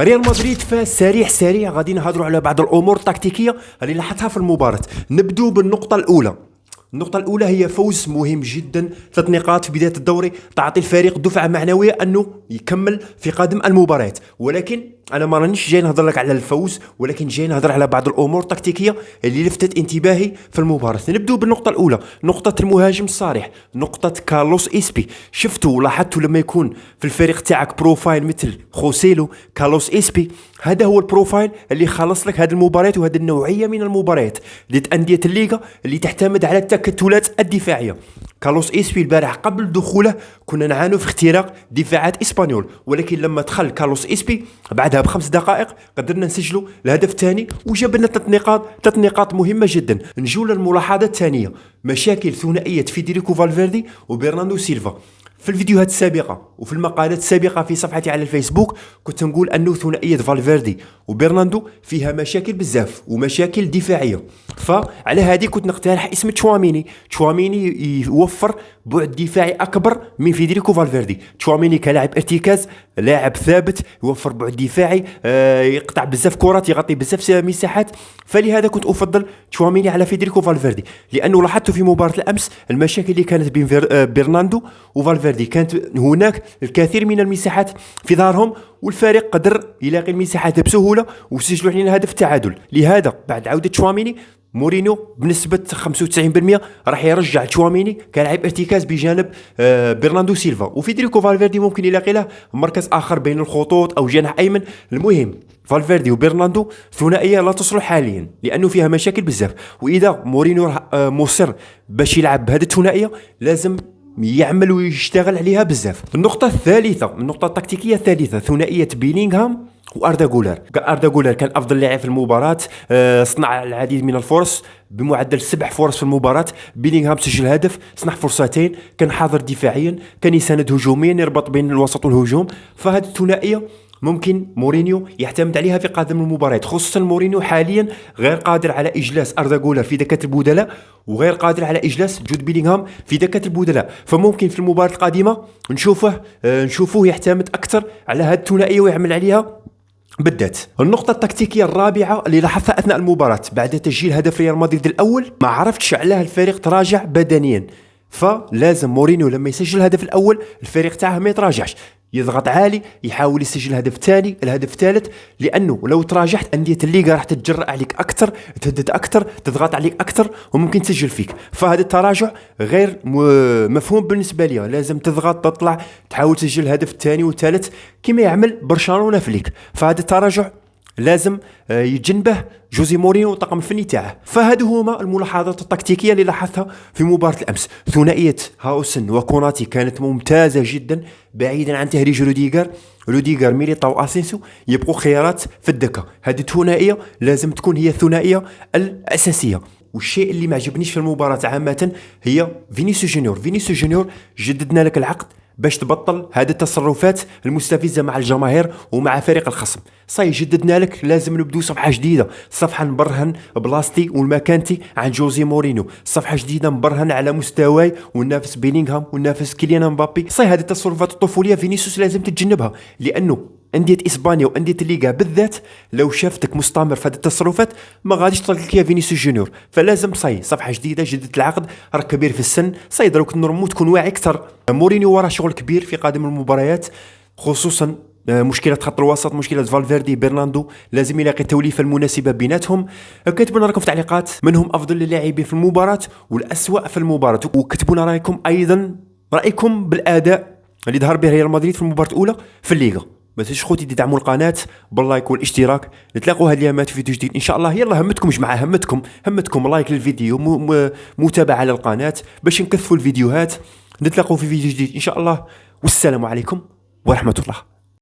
ريال مدريد فاز سريع غادي نهضروا على بعض الامور التكتيكيه اللي لاحظتها في المباراه. نبدو بالنقطه الاولى. النقطة الأولى هي فوز مهم جدا، 3 نقاط في بداية الدوري تعطي الفريق دفعة معنوية أنه يكمل في قادم المباريات. ولكن أنا ما رانيش جاي نهضر لك على الفوز، ولكن جاي نهضر على بعض الأمور التكتيكية اللي لفتت انتباهي في المباراة. نبدو بالنقطة الأولى، نقطة المهاجم الصريح، نقطة كارلوس إسبي. شفتوا ولاحظتوا لما يكون في الفريق تاعك بروفايل مثل خوسيلو، كارلوس إسبي، هذا هو البروفايل اللي خلص لك هذه المباريات وهذه النوعية من المباريات ضد أندية الليغا اللي تعتمد على التكتلات الدفاعية. كارلوس إسبي البارح قبل دخوله كنا نعاني في اختراق دفاعات إسبانيول، ولكن لما دخل كارلوس إسبي بعدها ب5 دقائق قدرنا نسجلوا الهدف الثاني وجاب لنا 3 نقاط مهمة جدا. نجو للملاحظة الثانية، مشاكل ثنائية فيدريكو فالفيردي وبرناردو سيلفا. في الفيديوهات السابقة وفي المقالات السابقة في صفحتي على الفيسبوك كنت نقول أنه ثنائية فالفيردي وبرناندو فيها مشاكل بزاف ومشاكل دفاعية، فعلى هذه كنت نقترح اسم تشواميني يوفر بعد دفاعي أكبر من فيدريكو فالفيردي. تشواميني كلاعب ارتكاز، لاعب ثابت، يوفر بعد دفاعي، يقطع بزاف كرات، يغطي بزاف مساحات، فلهذا كنت أفضل تشواميني على فيدريكو فالفيردي. لأنه لاحظت في مباراة الأمس المشاكل اللي كانت بين برناندو وفالفيردي، كانت هناك الكثير من المساحات في ظهرهم والفريق قدر يلاقي المساحات بسهولة وسجلوا علينا هدف التعادل. لهذا بعد عودة تشواميني مورينيو بنسبة 95% راح يرجع تشواميني كلاعب ارتكاز بجانب برناردو سيلفا، وفيدريكو فالفيردي ممكن يلاقي له مركز آخر بين الخطوط أو جناح أيمن. المهم فالفيردي وبرناردو ثنائية لا تصلح حاليا لأنه فيها مشاكل بزاف، وإذا مورينيو مصر باش يلعب بهذه الثنائية لازم يعمل ويشتغل عليها بزاف. النقطة الثالثة، النقطة التكتيكية الثالثة، ثنائية بيلينغهام واردا جولر. اردا جولر كان افضل لاعب في المباراه، صنع العديد من الفرص بمعدل 7 فرص في المباراه. بيلينغهام سجل هدف، صنع فرصتين، كان حاضر دفاعيا، كان يساند هجوميا، يربط بين الوسط والهجوم. فهذه الثنائيه ممكن مورينيو يعتمد عليها في قادم المباريات، خصوصا مورينيو حاليا غير قادر على اجلاس اردا جولر في دكه البدلاء وغير قادر على اجلاس جود بيلينغهام في دكه البدلاء. فممكن في المباراه القادمه نشوفوه يعتمد اكثر على هذه الثنائيه ويعمل عليها بالذات. النقطة التكتيكية الرابعة اللي لاحظتها أثناء المباراة، بعد تسجيل هدف ريال مدريد الأول ما عرفتش علاه الفريق تراجع بدنيا. فلازم مورينيو لما يسجل الهدف الأول الفريق تاعه ما يتراجعش، يضغط عالي، يحاول يسجل الهدف الثاني، الهدف الثالث، لأنه لو تراجعت أندية الليغا راح تتجرأ عليك أكثر، تهدد أكثر، تضغط عليك أكثر وممكن تسجل فيك. فهذا التراجع غير مفهوم بالنسبة لي، لازم تضغط، تطلع، تحاول تسجل الهدف الثاني والثالث كما يعمل برشلونة في ليك. فهذا التراجع لازم يتجنبه جوزي مورينيو والطاقم الفني تاعه. فهذو هما الملاحظات التكتيكيه اللي لاحظتها في مباراه الامس. ثنائيه هاوسن وكوناتي كانت ممتازه جدا بعيدا عن تهريج روديغر ميليتاو واسينسيو يبقوا خيارات في الدكه. هذه الثنائيه لازم تكون هي الثنائيه الاساسيه. والشيء اللي ما عجبنيش في المباراه عامه هي فينيسيوس جونيور جددنا لك العقد باش تبطل هذه التصرفات المستفزه مع الجماهير ومع فريق الخصم. جددنا لك، لازم نبدو صفحه جديده، صفحه نبرهن بلاصتي والمكانتي عن جوزي مورينيو، صفحه جديده نبرهن على مستواي وننافس بيلينغهام وننافس كيليان مبابي. هذه التصرفات الطفوليه فينيسيوس لازم تتجنبها، لانه أندية إسبانيا وأندية الليغا بالذات لو شافتك مستمر في هذه التصرفات ما غاديش تطلق لك يا فينيسيوس جونيور. فلازم صفحة جديدة، جدد العقد، راك كبير في السن، دروك نورمو تكون واعي أكثر. مورينيو وراه شغل كبير في قادم المباريات، خصوصا مشكلة خط الوسط، مشكلة فالفيردي برناندو، لازم يلاقي التوليفة المناسبة بيناتهم. كتبوا لنا رايكم في التعليقات منهم أفضل اللاعبين في المباراة والأسوأ في المباراة، وكتبوا لنا رايكم أيضا رأيكم بالأداء اللي ظهر به ريال مدريد في المباراة الأولى في الليغا. ما تنسوش خوتي تدعموا القناه باللايك والاشتراك. نتلاقوا هاد اليامات في فيديو جديد ان شاء الله. يلا همتكم جماعه، همتكم لايك للفيديو، متابعه للقناه باش نكثفوا الفيديوهات. نتلاقوا في فيديو جديد ان شاء الله، والسلام عليكم ورحمه الله.